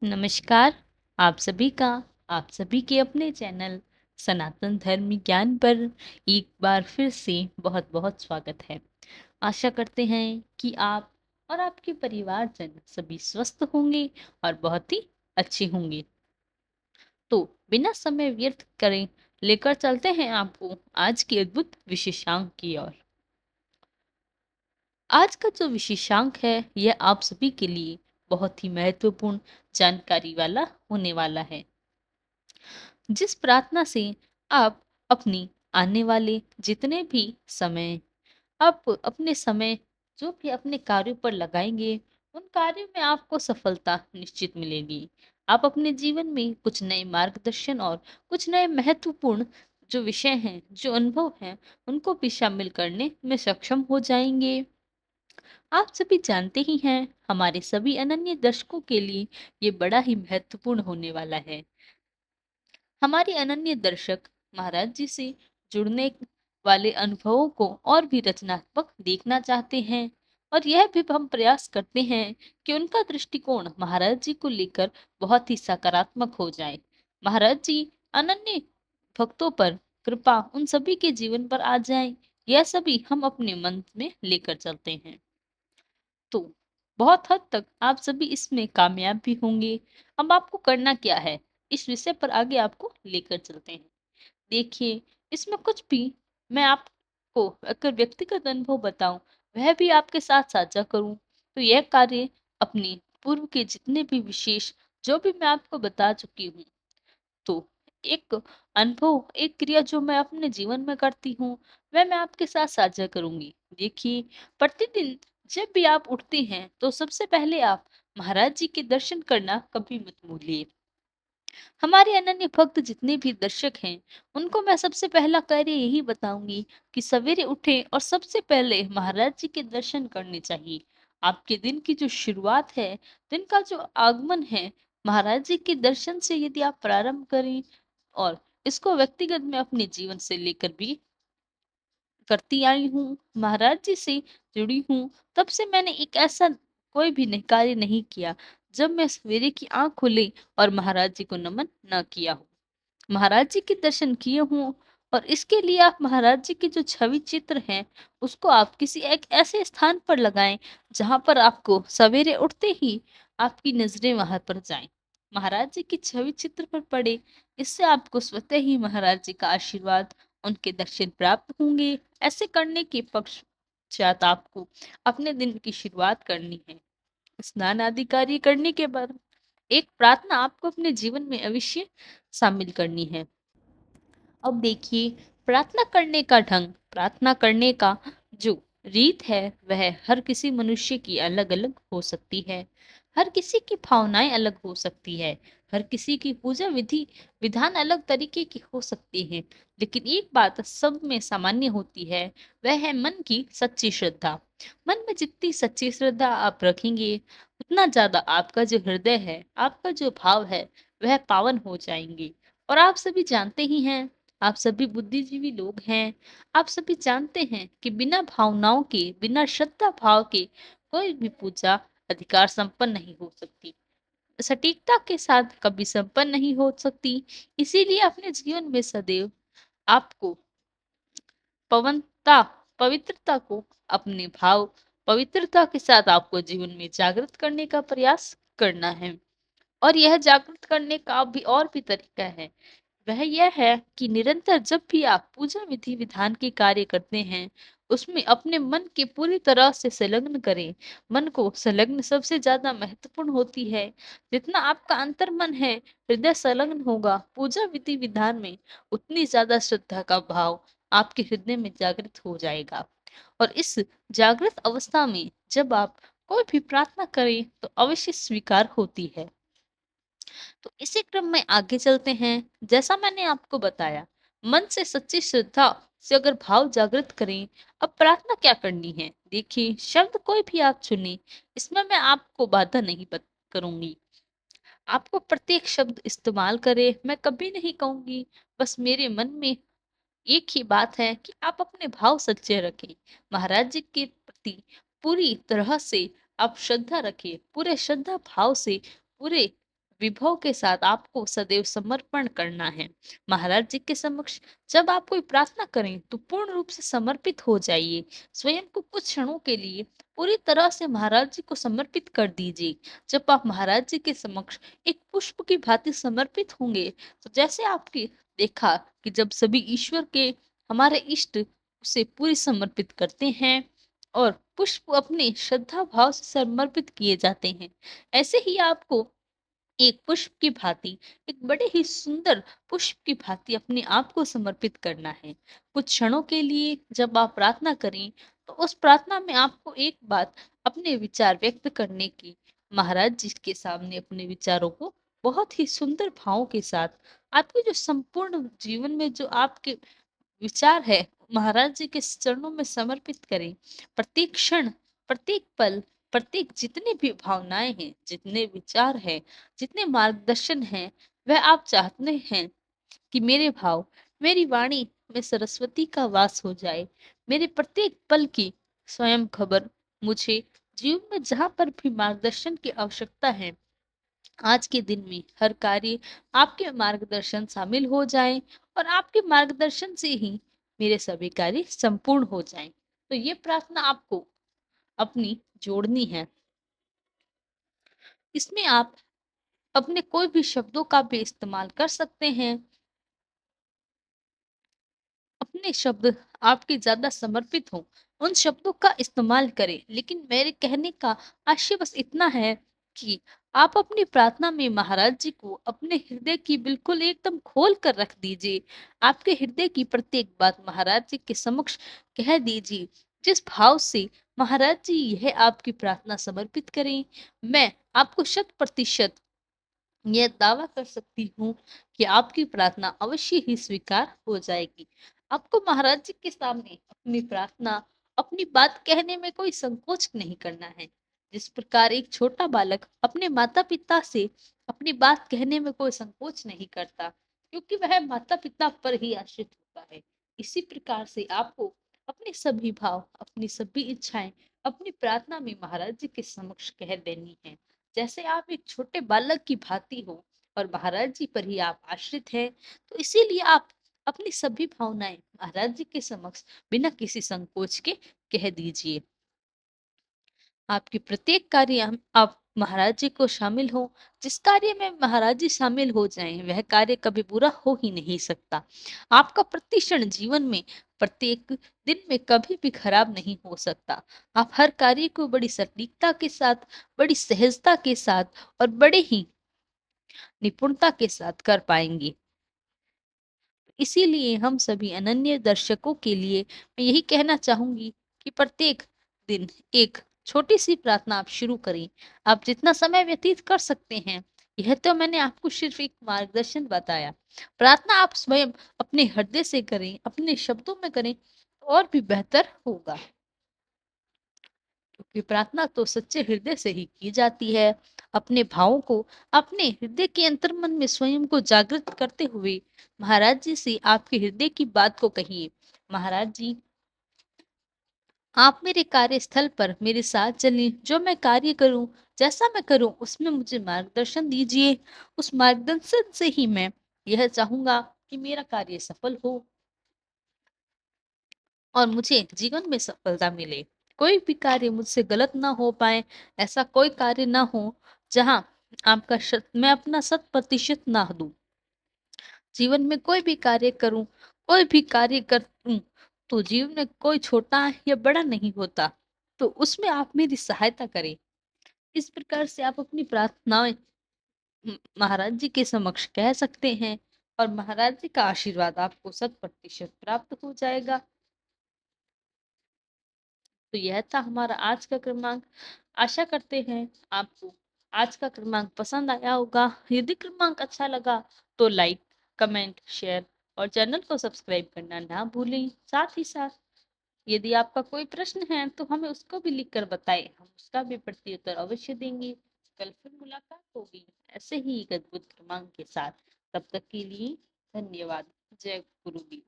नमस्कार। आप सभी का आप सभी के अपने चैनल सनातन धर्म ज्ञान पर एक बार फिर से बहुत बहुत स्वागत है। आशा करते हैं कि आप और आपके परिवारजन सभी स्वस्थ होंगे और बहुत ही अच्छे होंगे। तो बिना समय व्यर्थ करें लेकर चलते हैं आपको आज की अद्भुत विशेषांक की ओर। आज का जो विशेषांक है यह आप सभी के लिए बहुत ही महत्वपूर्ण जानकारी वाला होने वाला है। जिस प्रार्थना से आप अपनी आने वाले जितने भी समय आप अपने समय जो भी अपने कार्यों पर लगाएंगे, उन कार्यों में आपको सफलता निश्चित मिलेगी। आप अपने जीवन में कुछ नए मार्गदर्शन और कुछ नए महत्वपूर्ण जो विषय हैं, जो अनुभव हैं, उनको भी शामिल करने में सक्षम हो जाएंगे। आप सभी जानते ही हैं, हमारे सभी अनन्य दर्शकों के लिए ये बड़ा ही महत्वपूर्ण होने वाला है। हमारे अनन्य दर्शक महाराज जी से जुड़ने वाले अनुभवों को और भी रचनात्मक देखना चाहते हैं, और यह भी हम प्रयास करते हैं कि उनका दृष्टिकोण महाराज जी को लेकर बहुत ही सकारात्मक हो जाए। महाराज जी अनन्य भक्तों पर कृपा उन सभी के जीवन पर आ जाए, यह सभी हम अपने मन में लेकर चलते हैं। तो बहुत हद तक आप सभी इसमें कामयाब भी होंगे। अब आपको करना क्या है, इस विषय पर आगे आपको लेकर चलते हैं। देखिए, इसमें कुछ भी मैं आपको अगर व्यक्तिगत अनुभव बताऊं, वह भी आपके साथ साझा करूं, तो यह कार्य अपने पूर्व के जितने भी विशेष जो भी मैं आपको बता चुकी हूँ, तो एक अनुभव, एक क्रिया जो मैं अपने जीवन में करती हूँ, वह मैं आपके साथ साझा करूंगी। देखिए, प्रतिदिन जब भी आप उठते हैं, तो सबसे पहले आप महाराज जी के दर्शन करना कभी मत भूलिए। हमारे अनन्य भक्त जितने भी दर्शक हैं, उनको मैं सबसे पहला कार्य यही बताऊंगी कि सवेरे उठे और सबसे पहले महाराज जी के दर्शन करने चाहिए। आपके दिन की जो शुरुआत है, दिन का जो आगमन है, महाराज जी के दर्शन से यदि आप प्रारंभ करें और इसको व्यक्तिगत में अपने जीवन से लेकर भी करती आई हूँ, महाराज जी से जुड़ी हूँ, तब से मैंने एक ऐसा कोई भी कार्य नहीं किया जब मैं सवेरे की आंख खुले और महाराज जी को नमन न किया हो, महाराज जी के दर्शन किए हों। और इसके लिए आप महाराज जी की जो छवि चित्र हैं, उसको आप किसी एक ऐसे स्थान पर लगाएं जहां पर आपको सवेरे उठते ही आपकी नजरें वहां पर जाएं, महाराज जी की छवि चित्र पर पड़े। इससे आपको स्वतः ही महाराज जी का आशीर्वाद, उनके दर्शन प्राप्त होंगे। ऐसे करने के पश्चात आपको अपने दिन की शुरुआत करनी है। स्नान आदि कार्य करने के बाद एक प्रार्थना आपको अपने जीवन में अवश्य शामिल करनी है। अब देखिए, प्रार्थना करने का ढंग, प्रार्थना करने का जो रीत है, वह हर किसी मनुष्य की अलग अलग हो सकती है। हर किसी की भावनाएं अलग हो सकती है। हर किसी की पूजा विधि विधान अलग तरीके की हो सकती है। लेकिन एक बात सब में सामान्य होती है, वह है मन की सच्ची श्रद्धा। मन में जितनी सच्ची श्रद्धा आप रखेंगे, उतना ज्यादा आपका जो हृदय है, आपका जो भाव है, वह पावन हो जाएंगे। और आप सभी जानते ही हैं, आप सभी बुद्धिजीवी लोग हैं। आप सभी जानते हैं कि बिना भावनाओं के, बिना श्रद्धा भाव के कोई भी पूजा अधिकार संपन्न नहीं हो सकती, सटीकता के साथ कभी संपन्न नहीं हो सकती। इसीलिए अपने जीवन में सदैव आपको पवनता पवित्रता को अपने भाव, पवित्रता के साथ आपको जीवन में जागृत करने का प्रयास करना है। और यह जागृत करने का भी और भी तरीका है, वह यह है कि निरंतर जब भी आप पूजा विधि विधान के कार्य करते हैं, उसमें अपने मन के पूरी तरह से संलग्न करें। मन को संलग्न सबसे ज्यादा महत्वपूर्ण होती है। जितना आपका अंतर मन है, हृदय संलग्न होगा पूजा विधि विधान में, उतनी ज्यादा श्रद्धा का भाव आपके हृदय में जागृत हो जाएगा। और इस जागृत अवस्था में जब आप कोई भी प्रार्थना करें, तो अवश्य स्वीकार होती है। तो इसी क्रम में आगे चलते हैं। जैसा मैंने आपको बताया, मन से सच्ची श्रद्धा से अगर भाव जागृत करें, अब प्रार्थना क्या करनी है। देखिए, शब्द कोई भी आप चुने, इसमें मैं आपको बाधा नहीं करूंगी। आपको प्रत्येक शब्द इस्तेमाल करे, मैं कभी नहीं कहूंगी। बस मेरे मन में एक ही बात है कि आप अपने भाव सच्चे रखें। महाराज जी के प्रति पूरी तरह से आप श्रद्धा रखें, पूरे श्रद्धा भाव से, पूरे विभव के साथ आपको सदैव समर्पण करना है। महाराज जी के समक्ष जब आप कोई प्रार्थना करें तो पूर्ण रूप से समर्पित हो जाइए। स्वयं को कुछ क्षणों के लिए पूरी तरह से महाराज जी को समर्पित कर दीजिए। जब आप महाराज जी के समक्ष एक पुष्प की भांति समर्पित होंगे, तो जैसे आपकी देखा कि जब सभी ईश्वर के हमारे इष्ट उसे पूरी समर्पित करते हैं और पुष्प अपने श्रद्धा भाव से समर्पित किए जाते हैं, ऐसे ही आपको एक पुष्प की भांति, एक बड़े ही सुंदर पुष्प की भांति अपने आप को समर्पित करना है। कुछ क्षणों के लिए जब आप प्रार्थना करें, तो उस प्रार्थना में आपको एक बात अपने विचार व्यक्त करने की, महाराज जी के सामने अपने विचारों को बहुत ही सुंदर भावों के साथ, आपके जो संपूर्ण जीवन में जो आपके विचार है, महाराज जी के चरणों में समर्पित करें। प्रत्येक क्षण, प्रत्येक पल, प्रत्येक जितने भी भावनाएं हैं, जितने विचार हैं, जितने मार्गदर्शन हैं, वह आप चाहते हैं कि मेरे भाव, मेरी वाणी में सरस्वती का वास हो जाए। मेरे प्रत्येक पल की स्वयं खबर मुझे जीवन में जहाँ पर भी मार्गदर्शन की आवश्यकता है, आज के दिन में हर कार्य आपके मार्गदर्शन शामिल हो जाए और आपके मार्गदर्शन से ही मेरे सभी कार्य संपूर्ण हो जाएं। तो ये प्रार्थना आपको अपनी जोड़नी है। इसमें आप अपने कोई भी शब्दों का भी इस्तेमाल कर सकते हैं। अपने शब्द आपके ज्यादा समर्पित हों, उन शब्दों का इस्तेमाल करें। लेकिन मेरे कहने का आशय बस इतना है कि आप अपनी प्रार्थना में महाराज जी को अपने हृदय की बिल्कुल एकदम खोल कर रख दीजिए। आपके हृदय की प्रत्येक बात महाराज जी के समक्ष कह दीजिए। जिस भाव से महाराज जी यह आपकी प्रार्थना समर्पित करें, मैं आपको शत प्रतिशत यह दावा कर सकती हूँ कि आपकी प्रार्थना अवश्य ही स्वीकार हो जाएगी। आपको महाराज जी के सामने अपनी प्रार्थना, अपनी बात कहने में कोई संकोच नहीं करना है। जिस प्रकार एक छोटा बालक अपने माता पिता से अपनी बात कहने में कोई संकोच नहीं करता, क्योंकि वह माता पिता पर ही आश्रित होता है। इसी प्रकार से आपको अपने सभी भाव, अपनी सभी इच्छाएं अपनी प्रार्थना में महाराज जी के समक्ष कह देनी है। जैसे आप एक छोटे बालक की भांति हो और महाराज जी पर ही आप आश्रित हैं, तो इसीलिए आप अपनी सभी भावनाएं महाराज जी के समक्ष बिना किसी संकोच के कह दीजिए। आपके प्रत्येक कार्य आप महाराज जी को शामिल हो। जिस कार्य में महाराज जी शामिल हो जाएं, वह कार्य कभी बुरा हो ही नहीं सकता। आपका प्रति क्षण जीवन में, प्रत्येक दिन में कभी भी खराब नहीं हो सकता। आप हर कार्य को बड़ी सटीकता के साथ, बड़ी सहजता के साथ और बड़े ही निपुणता के साथ कर पाएंगे। इसीलिए हम सभी अनन्य दर्शकों के लिए मैं यही कहना चाहूंगी कि प्रत्येक दिन एक छोटी सी प्रार्थना आप शुरू करें। आप जितना समय व्यतीत कर सकते हैं, यह तो मैंने आपको सिर्फ एक मार्गदर्शन बताया। प्रार्थना आप स्वयं अपने हृदय से करें, अपने शब्दों में करें, तो और भी बेहतर होगा। क्योंकि प्रार्थना तो सच्चे हृदय से ही की जाती है। अपने भावों को अपने हृदय के अंतर्मन में स्वयं को जागृत करते हुए महाराज जी से आपके हृदय की बात को कहिए। महाराज जी, आप मेरे कार्यस्थल पर मेरे साथ चलें। जो मैं कार्य करूं, जैसा मैं करूं, उसमें मुझे मार्गदर्शन दीजिए। उस मार्गदर्शन से ही मैं यह चाहूंगा कि मेरा कार्य सफल हो और मुझे जीवन में सफलता मिले। कोई भी कार्य मुझसे गलत ना हो पाए, ऐसा कोई कार्य ना हो जहां मैं अपना 100% ना दूं। जीवन में कोई भी कार्य करूं, कोई भी कार्य करूं, तो जीवन में कोई छोटा या बड़ा नहीं होता, तो उसमें आप मेरी सहायता करें। इस प्रकार से आप अपनी प्रार्थनाएं महाराज जी के समक्ष कह सकते हैं और महाराज जी का आशीर्वाद आपको 100% प्राप्त हो जाएगा। तो यह था हमारा आज का क्रमांक। आशा करते हैं आपको आज का क्रमांक पसंद आया होगा। यदि क्रमांक अच्छा लगा तो लाइक, कमेंट, शेयर और चैनल को सब्सक्राइब करना ना भूलें। साथ ही साथ यदि आपका कोई प्रश्न है तो हमें उसको भी लिख कर बताएं, हम उसका भी प्रत्युत्तर अवश्य देंगे। कल फिर मुलाकात होगी ऐसे ही एक अद्भुत क्रमांक के साथ। तब तक के लिए धन्यवाद। जय गुरु जी।